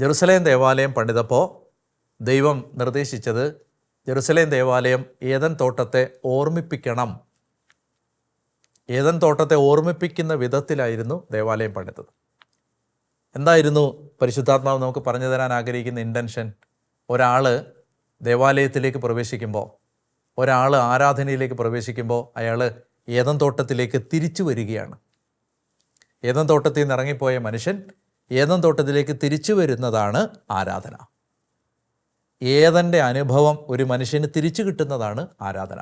Jerusalem ദേവാലയം പണിതപ്പോൾ ദൈവം നിർദ്ദേശിച്ചത് ജെറുസലേം ദേവാലയം ഏദൻ തോട്ടത്തെ ഓർമ്മിപ്പിക്കണം. ഏദൻ തോട്ടത്തെ ഓർമ്മിപ്പിക്കുന്ന വിധത്തിലായിരുന്നു ദേവാലയം പണിതത്. എന്തായിരുന്നു പരിശുദ്ധാത്മാവ് നമുക്ക് പറഞ്ഞു തരാൻ ആഗ്രഹിക്കുന്ന ഇൻറ്റൻഷൻ? ഒരാൾ ദേവാലയത്തിലേക്ക് പ്രവേശിക്കുമ്പോൾ, ഒരാൾ ആരാധനയിലേക്ക് പ്രവേശിക്കുമ്പോൾ അയാൾ ഏദൻ തോട്ടത്തിലേക്ക് തിരിച്ചു വരികയാണ്. ഏദൻ തോട്ടത്തിൽ നിന്ന് ഇറങ്ങിപ്പോയ മനുഷ്യൻ ഏദൻ തോട്ടത്തിലേക്ക് തിരിച്ചു വരുന്നതാണ് ആരാധന. ഏദൻ്റെ അനുഭവം ഒരു മനുഷ്യന് തിരിച്ചു കിട്ടുന്നതാണ് ആരാധന.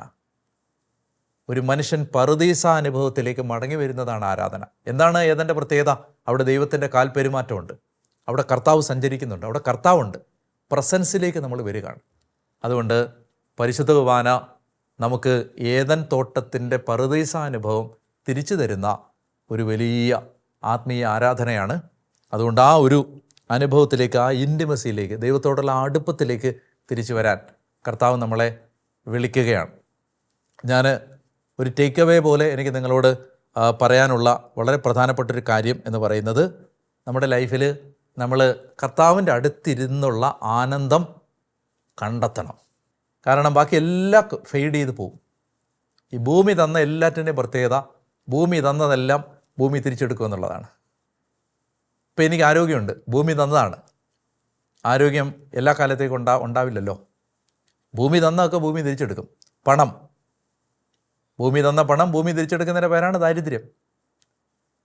ഒരു മനുഷ്യൻ പറുദീസ അനുഭവത്തിലേക്ക് മടങ്ങി വരുന്നതാണ് ആരാധന. എന്താണ് ഏദൻ്റെ പ്രത്യേകത? അവിടെ ദൈവത്തിൻ്റെ കാൽപെരുമാറ്റമുണ്ട്, അവിടെ കർത്താവ് സഞ്ചരിക്കുന്നുണ്ട്, അവിടെ കർത്താവുണ്ട്. പ്രസൻസിലേക്ക് നമ്മൾ വരികയാണ്. അതുകൊണ്ട് പരിശുദ്ധ കുർബാന നമുക്ക് ഏദൻ തോട്ടത്തിൻ്റെ പറുദീസ അനുഭവം തിരിച്ചു തരുന്ന ഒരു വലിയ ആത്മീയ ആരാധനയാണ്. അതുകൊണ്ട് ആ ഒരു അനുഭവത്തിലേക്ക്, ആ ഇൻറ്റിമസിയിലേക്ക്, ദൈവത്തോടുള്ള അടുപ്പത്തിലേക്ക് തിരിച്ചു വരാൻ കർത്താവ് നമ്മളെ വിളിക്കുകയാണ്. ഞാൻ ഒരു ടേക്ക് അവേ പോലെ എനിക്ക് നിങ്ങളോട് പറയാനുള്ള വളരെ പ്രധാനപ്പെട്ടൊരു കാര്യം എന്ന് പറയുന്നത്, നമ്മുടെ ലൈഫിൽ നമ്മൾ കർത്താവിൻ്റെ അടുത്തിരുന്നുള്ള ആനന്ദം കണ്ടെത്തണം. കാരണം ബാക്കി എല്ലാം ഫെയ്ഡ് ചെയ്ത് പോകും. ഈ ഭൂമി തന്ന എല്ലാറ്റിൻ്റെയും പ്രത്യേകത, ഭൂമി തന്നതെല്ലാം ഭൂമി തിരിച്ചെടുക്കുക എന്നുള്ളതാണ്. ഇപ്പം എനിക്ക് ആരോഗ്യമുണ്ട്, ഭൂമി തന്നതാണ്. ആരോഗ്യം എല്ലാ കാലത്തേക്കും ഉണ്ടാവില്ലല്ലോ. ഭൂമി തന്നതൊക്കെ ഭൂമി തിരിച്ചെടുക്കും. പണം, ഭൂമി തന്ന പണം ഭൂമി തിരിച്ചെടുക്കുന്നതിൻ്റെ പേരാണ് ദാരിദ്ര്യം.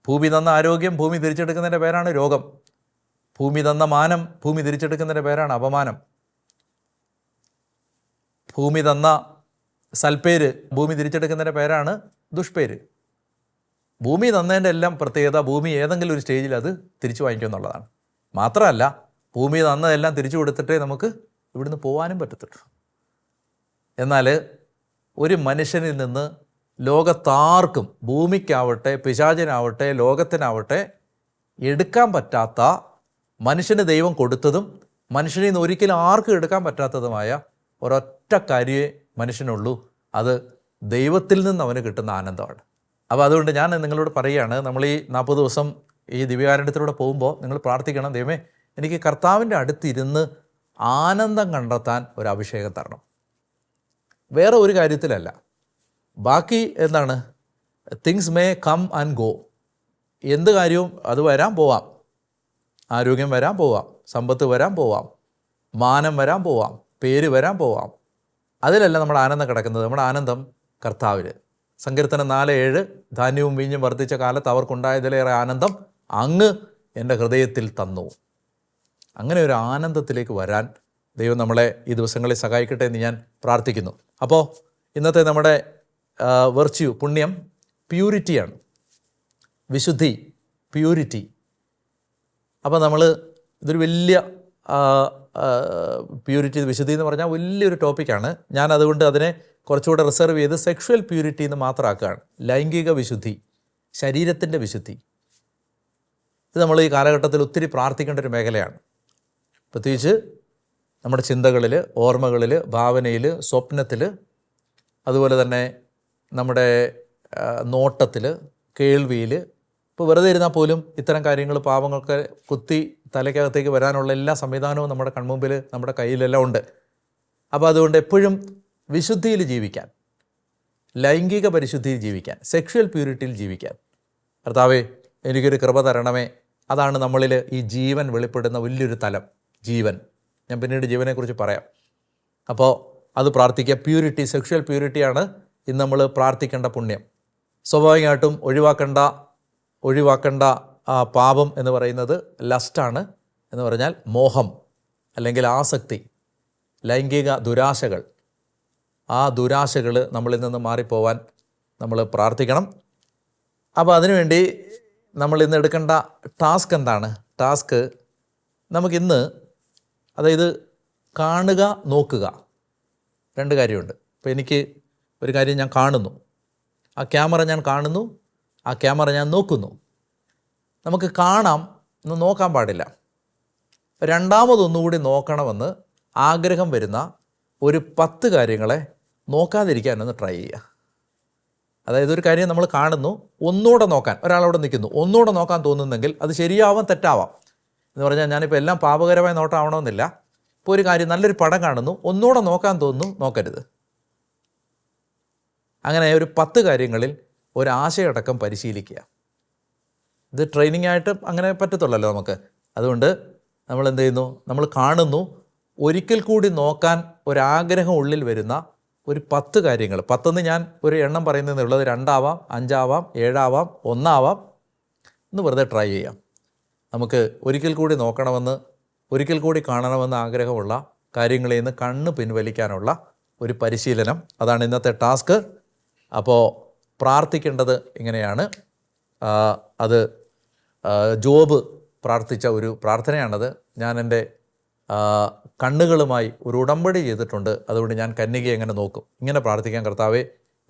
ഭൂമി തന്ന ആരോഗ്യം ഭൂമി തിരിച്ചെടുക്കുന്നതിൻ്റെ പേരാണ് രോഗം. ഭൂമി തന്ന മാനം ഭൂമി തിരിച്ചെടുക്കുന്നതിൻ്റെ പേരാണ് അപമാനം. ഭൂമി തന്ന സൽപ്പേര് ഭൂമി തിരിച്ചെടുക്കുന്നതിൻ്റെ പേരാണ് ദുഷ്പേര്. ഭൂമി തന്നതിൻ്റെ എല്ലാം പ്രത്യേകത, ഭൂമി ഏതെങ്കിലും ഒരു സ്റ്റേജിൽ അത് തിരിച്ചു വാങ്ങിക്കും എന്നുള്ളതാണ്. മാത്രമല്ല, ഭൂമി തന്നതെല്ലാം തിരിച്ചു കൊടുത്തിട്ടേ നമുക്ക് ഇവിടുന്ന് പോകാനും പറ്റത്തുള്ളൂ. എന്നാൽ ഒരു മനുഷ്യനിൽ നിന്ന് ലോകത്താർക്കും, ഭൂമിക്കാവട്ടെ പിശാചിനാവട്ടെ ലോകത്തിനാവട്ടെ, എടുക്കാൻ പറ്റാത്ത, മനുഷ്യന് ദൈവം കൊടുത്തതും മനുഷ്യനിൽ നിന്ന് ഒരിക്കലും ആർക്കും എടുക്കാൻ പറ്റാത്തതുമായ ഒരൊറ്റ കാര്യമേ മനുഷ്യനുള്ളൂ. അത് ദൈവത്തിൽ നിന്ന് അവന് കിട്ടുന്ന ആനന്ദമാണ്. അപ്പോൾ അതുകൊണ്ട് ഞാൻ നിങ്ങളോട് പറയുകയാണ്, നമ്മൾ ഈ 40 ദിവസം ഈ ദിവ്യകാരുണ്യത്തിലൂടെ പോകുമ്പോൾ നിങ്ങൾ പ്രാർത്ഥിക്കണം, ദൈവമേ എനിക്ക് കർത്താവിൻ്റെ അടുത്തിരുന്ന് ആനന്ദം കണ്ടെത്താൻ ഒരു അഭിഷേകം തരണം. വേറെ ഒരു കാര്യത്തിലല്ല. ബാക്കി എന്താണ്? Things may come and go. എന്ത് കാര്യവും അത് വരാൻ പോവാം. ആരോഗ്യം വരാൻ പോവാം, സമ്പത്ത് വരാൻ പോവാം, മാനം വരാൻ പോവാം, പേര് വരാൻ പോവാം. അതിലല്ല നമ്മുടെ ആനന്ദം കിടക്കുന്നത്. നമ്മുടെ ആനന്ദം കർത്താവിൽ. സങ്കീർത്തനം 4:7, ധാന്യവും വീഞ്ഞും വർദ്ധിച്ച കാലത്ത് അവർക്കുണ്ടായതിലേറെ ആനന്ദം അങ്ങ് എൻ്റെ ഹൃദയത്തിൽ തന്നു. അങ്ങനെ ഒരു ആനന്ദത്തിലേക്ക് വരാൻ ദൈവം നമ്മളെ ഈ ദിവസങ്ങളിൽ സഹായിക്കട്ടെ എന്ന് ഞാൻ പ്രാർത്ഥിക്കുന്നു. അപ്പോൾ ഇന്നത്തെ നമ്മുടെ വെർച്യു, പുണ്യം, പ്യൂരിറ്റിയാണ്. വിശുദ്ധി, പ്യൂരിറ്റി. അപ്പോൾ നമ്മൾ ഇതൊരു വലിയ പ്യൂരിറ്റി, വിശുദ്ധി എന്ന് പറഞ്ഞാൽ വലിയൊരു ടോപ്പിക്കാണ്. ഞാൻ അതുകൊണ്ട് അതിനെ കുറച്ചുകൂടെ റിസർവ് ചെയ്ത് സെക്ഷുവൽ പ്യൂരിറ്റി എന്ന് മാത്രമാക്കുകയാണ്. ലൈംഗിക വിശുദ്ധി, ശരീരത്തിൻ്റെ വിശുദ്ധി. ഇത് നമ്മൾ ഈ കാലഘട്ടത്തിൽ ഒത്തിരി പ്രാർത്ഥിക്കേണ്ട ഒരു മേഖലയാണ്. പ്രത്യേകിച്ച് നമ്മുടെ ചിന്തകളിൽ, ഓർമ്മകളിൽ, ഭാവനയിൽ, സ്വപ്നത്തിൽ, അതുപോലെ തന്നെ നമ്മുടെ നോട്ടത്തിൽ, കേൾവിയിൽ. ഇപ്പോൾ വെറുതെ ഇരുന്നാൽ പോലും ഇത്തരം കാര്യങ്ങൾ, പാവങ്ങൾക്ക് കുത്തി തലയ്ക്കകത്തേക്ക് വരാനുള്ള എല്ലാ സംവിധാനവും നമ്മുടെ കൺമുമ്പിൽ, നമ്മുടെ കയ്യിലെല്ലാം ഉണ്ട്. അപ്പോൾ അതുകൊണ്ട് എപ്പോഴും വിശുദ്ധിയിൽ ജീവിക്കാൻ, ലൈംഗിക പരിശുദ്ധിയിൽ ജീവിക്കാൻ, സെക്ഷുവൽ പ്യൂരിറ്റിയിൽ ജീവിക്കാൻ കർത്താവേ എനിക്കൊരു കൃപ തരണമേ. അതാണ് നമ്മളിൽ ഈ ജീവൻ വെളിപ്പെടുന്ന വലിയൊരു തലം, ജീവൻ. ഞാൻ പിന്നീട് ജീവനെക്കുറിച്ച് പറയാം. അപ്പോൾ അത് പ്രാർത്ഥിക്കുക. പ്യൂരിറ്റി, സെക്ഷുവൽ പ്യൂരിറ്റിയാണ് ഇന്ന് നമ്മൾ പ്രാർത്ഥിക്കേണ്ട പുണ്യം. സ്വാഭാവികമായിട്ടും ഒഴിവാക്കേണ്ട പാപം എന്ന് പറയുന്നത് ലസ്റ്റാണ്. എന്ന് പറഞ്ഞാൽ മോഹം അല്ലെങ്കിൽ ആസക്തി, ലൈംഗിക ദുരാശകൾ. ആ ദുരാശകൾ നമ്മളിൽ നിന്ന് മാറിപ്പോവാൻ നമ്മൾ പ്രാർത്ഥിക്കണം. അപ്പോൾ അതിനുവേണ്ടി നമ്മൾ ഇന്ന് എടുക്കേണ്ട ടാസ്ക് എന്താണ്? ടാസ്ക് നമുക്കിന്ന്, അതായത് കാണുക, നോക്കുക, രണ്ട് കാര്യമുണ്ട്. ഇപ്പോൾ എനിക്ക് ഒരു കാര്യം ഞാൻ കാണുന്നു, ആ ക്യാമറ ഞാൻ കാണുന്നു, ആ ക്യാമറ ഞാൻ നോക്കുന്നു. നമുക്ക് കാണാം, ഒന്ന് നോക്കാൻ പാടില്ല. രണ്ടാമതൊന്നുകൂടി നോക്കണമെന്ന് ആഗ്രഹം വരുന്ന ഒരു 10 കാര്യങ്ങളെ നോക്കാതിരിക്കാനൊന്ന് ട്രൈ ചെയ്യുക. അതായത് ഒരു കാര്യം നമ്മൾ കാണുന്നു, ഒന്നുകൂടെ നോക്കാൻ, ഒരാളവിടെ നിൽക്കുന്നു, ഒന്നുകൂടെ നോക്കാൻ തോന്നുന്നെങ്കിൽ അത് ശരിയാവാം, തെറ്റാവാം. എന്ന് പറഞ്ഞാൽ ഞാനിപ്പോൾ എല്ലാം പാപകരമായ നോട്ടമാവണമെന്നില്ല. ഇപ്പോൾ ഒരു കാര്യം, നല്ലൊരു പടം കാണുന്നു, ഒന്നുകൂടെ നോക്കാൻ തോന്നുന്നു, നോക്കരുത്. അങ്ങനെ ഒരു 10 കാര്യങ്ങളിൽ ഒരാശയടക്കം പരിശീലിക്കുക. ഇത് ട്രെയിനിങ് ആയിട്ട് അങ്ങനെ പറ്റത്തുള്ളല്ലോ നമുക്ക്. അതുകൊണ്ട് നമ്മൾ എന്ത് ചെയ്യുന്നു, നമ്മൾ കാണുന്നു, ഒരിക്കൽ കൂടി നോക്കാൻ ഒരാഗ്രഹം ഉള്ളിൽ വരുന്ന ഒരു 10 കാര്യങ്ങൾ. 10 ഞാൻ ഒരു എണ്ണം പറയുന്നതെന്നുള്ളത് 2 ആവാം, 5 ആവാം, 7 ആവാം, 1 ആവാം. ഒന്ന് വെറുതെ ട്രൈ ചെയ്യാം. നമുക്ക് ഒരിക്കൽ കൂടി നോക്കണമെന്ന്, ഒരിക്കൽ കൂടി കാണണമെന്ന് ആഗ്രഹമുള്ള കാര്യങ്ങളിൽ നിന്ന് കണ്ണ് പിൻവലിക്കാനുള്ള ഒരു പരിശീലനം. അതാണ് ഇന്നത്തെ ടാസ്ക്. അപ്പോൾ പ്രാർത്ഥിക്കേണ്ടത് ഇങ്ങനെയാണ്. അത് ജോബ് പ്രാർത്ഥിച്ച ഒരു പ്രാർത്ഥനയാണത്. ഞാൻ എൻ്റെ കണ്ണുകളുമായി ഒരു ഉടമ്പടി ചെയ്തിട്ടുണ്ട്. അതുകൊണ്ട് ഞാൻ കന്യകയെ എങ്ങനെ നോക്കും? ഇങ്ങനെ പ്രാർത്ഥിക്കാൻ: കർത്താവേ,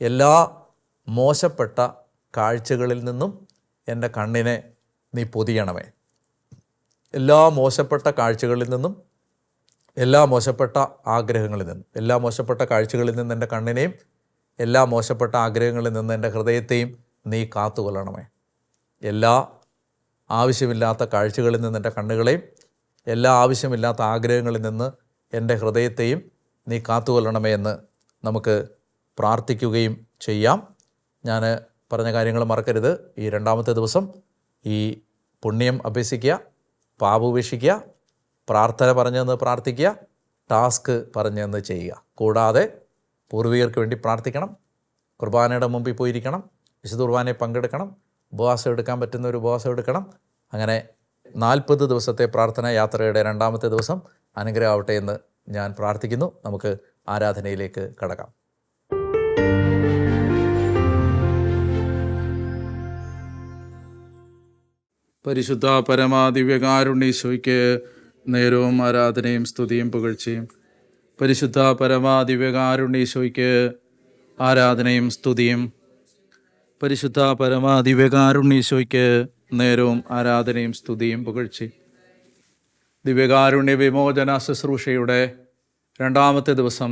എല്ലാ മോശപ്പെട്ട കാഴ്ചകളിൽ നിന്നും എൻ്റെ കണ്ണിനെ നീ പൊതിയണമേ. എല്ലാ മോശപ്പെട്ട കാഴ്ചകളിൽ നിന്നും, എല്ലാ മോശപ്പെട്ട ആഗ്രഹങ്ങളിൽ നിന്നും, എല്ലാ മോശപ്പെട്ട കാഴ്ചകളിൽ നിന്ന് എൻ്റെ കണ്ണിനെയും, എല്ലാ മോശപ്പെട്ട ആഗ്രഹങ്ങളിൽ നിന്ന് എൻ്റെ ഹൃദയത്തെയും നീ കാത്തുകൊള്ളണമേ. എല്ലാ ആവശ്യമില്ലാത്ത കാഴ്ചകളിൽ നിന്ന് എൻ്റെ കണ്ണുകളെയും, എല്ലാ ആവശ്യമില്ലാത്ത ആഗ്രഹങ്ങളിൽ നിന്ന് എൻ്റെ ഹൃദയത്തെയും നീ കാത്തുകൊള്ളണമേ എന്ന് നമുക്ക് പ്രാർത്ഥിക്കുകയും ചെയ്യാം. ഞാൻ പറഞ്ഞ കാര്യങ്ങൾ മറക്കരുത്. ഈ 2ാമത്തെ ദിവസം ഈ പുണ്യം അഭ്യസിക്കുക, പാപം ഉപേക്ഷിക്കുക, പ്രാർത്ഥന പറഞ്ഞെന്ന് പ്രാർത്ഥിക്കുക, ടാസ്ക് പറഞ്ഞെന്ന് ചെയ്യുക. കൂടാതെ പൂർവികർക്ക് വേണ്ടി പ്രാർത്ഥിക്കണം, കുർബാനയുടെ മുമ്പിൽ പോയിരിക്കണം, വിശുദ്ധ കുർബാനയിൽ പങ്കെടുക്കണം, ഉപവാസം എടുക്കാൻ പറ്റുന്ന ഒരു ഉപവാസം എടുക്കണം. അങ്ങനെ 40 ദിവസത്തെ പ്രാർത്ഥനാ യാത്രയുടെ 2ാമത്തെ ദിവസം അനുഗ്രഹമാവട്ടെ എന്ന് ഞാൻ പ്രാർത്ഥിക്കുന്നു. നമുക്ക് ആരാധനയിലേക്ക് കടക്കാം. പരിശുദ്ധ പരമാദിവ്യകാരുണ്യേശോയ്ക്ക് നേരവും ആരാധനയും സ്തുതിയും പുകഴ്ചയും. പരിശുദ്ധ പരമാദിവ്യകാരുണ്യേശോയ്ക്ക് ആരാധനയും സ്തുതിയും. പരിശുദ്ധ പരമാദിവ്യകാരുണ്യേശോയ്ക്ക് നേരവും ആരാധനയും സ്തുതിയും പുകഴ്ചയും. ദിവ്യകാരുണ്യ വിമോചന ശുശ്രൂഷയുടെ 2ാമത്തെ ദിവസം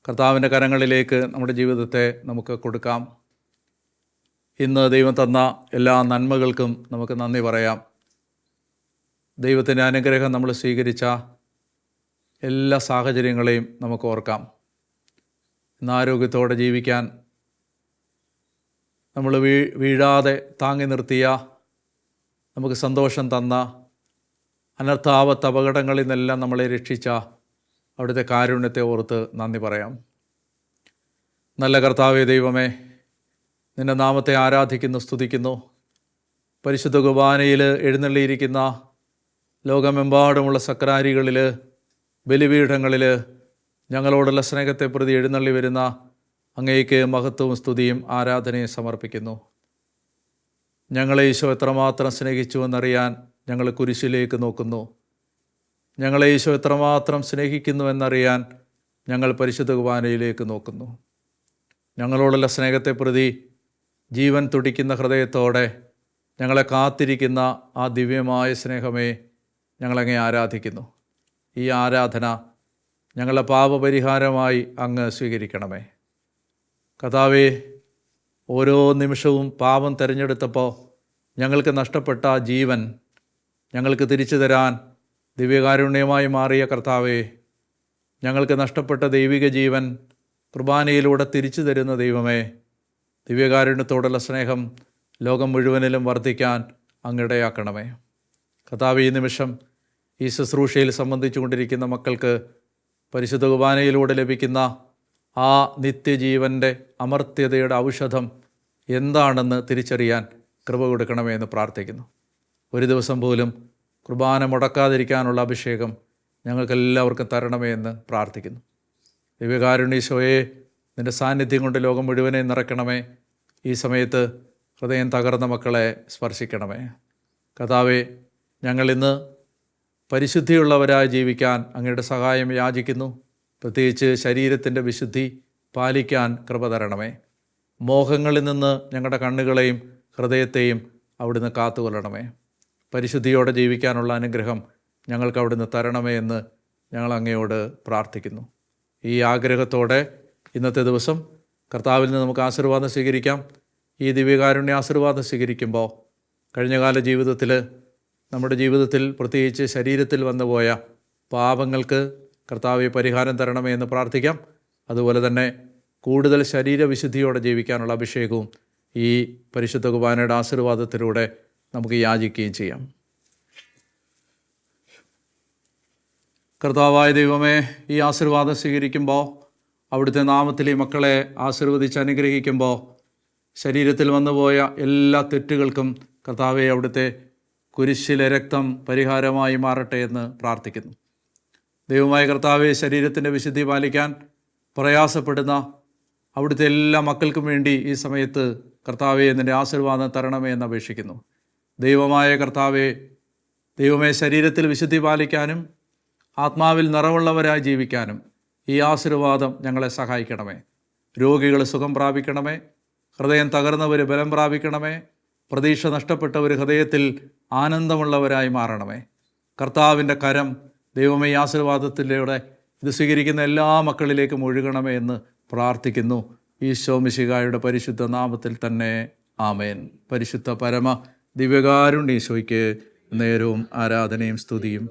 കർത്താവിൻ്റെ കരങ്ങളിലേക്ക് നമ്മുടെ ജീവിതത്തെ നമുക്ക് കൊടുക്കാം. ഇന്ന് ദൈവം തന്ന എല്ലാ നന്മകൾക്കും നമുക്ക് നന്ദി പറയാം. ദൈവത്തിൻ്റെ അനുഗ്രഹം നമ്മൾ സ്വീകരിച്ച എല്ലാ സാഹചര്യങ്ങളെയും നമുക്ക് ഓർക്കാം. ഇന്ന് ആരോഗ്യത്തോടെ ജീവിക്കാൻ നമ്മൾ വീഴാതെ താങ്ങി നിർത്തിയ, നമുക്ക് സന്തോഷം തന്ന, അനർത്ഥാപത്ത് അപകടങ്ങളിൽ നിന്നെല്ലാം നമ്മളെ രക്ഷിച്ച അവിടുത്തെ കാരുണ്യത്തെ ഓർത്ത് നന്ദി പറയാം. നല്ല കർത്താവേ ദൈവമേ, നിൻ്റെ നാമത്തെ ആരാധിക്കുന്നു, സ്തുതിക്കുന്നു. പരിശുദ്ധ കുർബാനയിൽ എഴുന്നള്ളിയിരിക്കുന്ന ലോകമെമ്പാടുമുള്ള സക്രാരികളിൽ, ബലിപീഠങ്ങളിൽ ഞങ്ങളോടുള്ള സ്നേഹത്തെ പ്രതി എഴുന്നള്ളി വരുന്ന അങ്ങേക്ക് മഹത്വവും സ്തുതിയും ആരാധനയും സമർപ്പിക്കുന്നു. ഞങ്ങളെ ഈശോ എത്രമാത്രം സ്നേഹിച്ചുവെന്നറിയാൻ ഞങ്ങൾ കുരിശിലേക്ക് നോക്കുന്നു. ഞങ്ങളെ ഈശോ എത്രമാത്രം സ്നേഹിക്കുന്നുവെന്നറിയാൻ ഞങ്ങൾ പരിശുദ്ധ കുർബാനയിലേക്ക് നോക്കുന്നു. ഞങ്ങളോടുള്ള സ്നേഹത്തെ പ്രതി ജീവൻ തുടിക്കുന്ന ഹൃദയത്തോടെ ഞങ്ങളെ കാത്തിരിക്കുന്ന ആ ദിവ്യമായ സ്നേഹമേ, ഞങ്ങളങ്ങേ ആരാധിക്കുന്നു. ഈ ആരാധന ഞങ്ങളുടെ പാപപരിഹാരമായി അങ്ങ് സ്വീകരിക്കണമേ. കർത്താവേ, ഓരോ നിമിഷവും പാപം തിരഞ്ഞെടുത്തപ്പോൾ ഞങ്ങൾക്ക് നഷ്ടപ്പെട്ട ജീവൻ ഞങ്ങൾക്ക് തിരിച്ചു തരാൻ ദിവ്യകാരുണ്യമായി മാറിയ കർത്താവേ, ഞങ്ങൾക്ക് നഷ്ടപ്പെട്ട ദൈവിക ജീവൻ കുർബാനയിലൂടെ തിരിച്ചു തരുന്ന ദൈവമേ, ദിവ്യകാരുണ്യത്തോടുള്ള സ്നേഹം ലോകം മുഴുവനിലും വർദ്ധിക്കാൻ അങ്ങിടയാക്കണമേ. കർത്താവേ, ഈ നിമിഷം ഈ ശുശ്രൂഷയിൽ സംബന്ധിച്ചു കൊണ്ടിരിക്കുന്ന മക്കൾക്ക് പരിശുദ്ധ കുർബാനയിലൂടെ ലഭിക്കുന്ന ആ നിത്യജീവൻ്റെ അമർത്യതയുടെ ഔഷധം എന്താണെന്ന് തിരിച്ചറിയാൻ കൃപ കൊടുക്കണമേ എന്ന് പ്രാർത്ഥിക്കുന്നു. ഒരു ദിവസം പോലും കുർബാന മുടക്കാതിരിക്കാനുള്ള അഭിഷേകം ഞങ്ങൾക്കെല്ലാവർക്കും തരണമേ എന്ന് പ്രാർത്ഥിക്കുന്നു. ദിവ്യകാരുണ്യേശോയെ, നിൻ്റെ സാന്നിധ്യം കൊണ്ട് ലോകം മുഴുവനെ നിറയ്ക്കണമേ. ഈ സമയത്ത് ഹൃദയം തകർന്ന മക്കളെ സ്പർശിക്കണമേ. കർത്താവേ, ഞങ്ങളിന്ന് പരിശുദ്ധിയുള്ളവരായി ജീവിക്കാൻ അങ്ങയുടെ സഹായം യാചിക്കുന്നു. പ്രത്യേകിച്ച് ശരീരത്തിൻ്റെ വിശുദ്ധി പാലിക്കാൻ കൃപ തരണമേ. മോഹങ്ങളിൽ നിന്ന് ഞങ്ങളുടെ കണ്ണുകളെയും ഹൃദയത്തെയും അവിടുന്ന് കാത്തുകൊള്ളണമേ. പരിശുദ്ധിയോടെ ജീവിക്കാനുള്ള അനുഗ്രഹം ഞങ്ങൾക്ക് അവിടുന്ന് തരണമേ എന്ന് ഞങ്ങൾ അങ്ങയോട് പ്രാർത്ഥിക്കുന്നു. ഈ ആഗ്രഹത്തോടെ ഇന്നത്തെ ദിവസം കർത്താവിൽ നിന്ന് നമുക്ക് ആശീർവാദം സ്വീകരിക്കാം. ഈ ദിവ്യകാരുണ്യ ആശീർവാദം സ്വീകരിക്കുമ്പോൾ കഴിഞ്ഞകാല ജീവിതത്തിൽ നമ്മുടെ ജീവിതത്തിൽ പ്രത്യേകിച്ച് ശരീരത്തിൽ വന്നുപോയ പാപങ്ങൾക്ക് കർത്താവെ പരിഹാരം തരണമേ എന്ന് പ്രാർത്ഥിക്കാം. അതുപോലെ തന്നെ കൂടുതൽ ശരീരവിശുദ്ധിയോടെ ജീവിക്കാനുള്ള അഭിഷേകവും ഈ പരിശുദ്ധ കുർബാനയുടെ ആശീർവാദത്തിലൂടെ നമുക്ക് യാചിക്കുകയും ചെയ്യാം. കർത്താവായ ദൈവമേ, ഈ ആശീർവാദം സ്വീകരിക്കുമ്പോൾ അവിടുത്തെ നാമത്തിൽ ഈ മക്കളെ ആശീർവദിച്ച് അനുഗ്രഹിക്കുമ്പോൾ ശരീരത്തിൽ വന്നുപോയ എല്ലാ തെറ്റുകൾക്കും കർത്താവെ അവിടുത്തെ കുരിശിലെ രക്തം പരിഹാരമായി മാറട്ടെ എന്ന് പ്രാർത്ഥിക്കുന്നു. ദൈവമായ കർത്താവെ, ശരീരത്തിൻ്റെ വിശുദ്ധി പാലിക്കാൻ പ്രയാസപ്പെടുന്ന അവിടുത്തെ എല്ലാ മക്കൾക്കും വേണ്ടി ഈ സമയത്ത് കർത്താവെ നിൻ്റെ ആശീർവാദം തരണമേ എന്ന് അപേക്ഷിക്കുന്നു. ദൈവമായ കർത്താവെ, ദൈവമേ, ശരീരത്തിൽ വിശുദ്ധി പാലിക്കാനും ആത്മാവിൽ നിറവുള്ളവരായി ജീവിക്കാനും ഈ ആശീർവാദം ഞങ്ങളെ സഹായിക്കണമേ. രോഗികൾ സുഖം പ്രാപിക്കണമേ. ഹൃദയം തകർന്നവർ ബലം പ്രാപിക്കണമേ. പ്രതീക്ഷ നഷ്ടപ്പെട്ടവർ ഹൃദയത്തിൽ ആനന്ദമുള്ളവരായി മാറണമേ. കർത്താവിൻ്റെ കരം ദൈവമേ ഈ ആശീർവാദത്തിലൂടെ ഇത് സ്വീകരിക്കുന്ന എല്ലാ മക്കളിലേക്കും ഒഴുകണമേ എന്ന് പ്രാർത്ഥിക്കുന്നു. ഈശോ മിശിഹായുടെ പരിശുദ്ധ നാമത്തിൽ തന്നെ ആമേൻ. പരിശുദ്ധ പരമ ദിവ്യകാരുണ്യ ഈശോയ്ക്ക് നേരവും ആരാധനയും സ്തുതിയും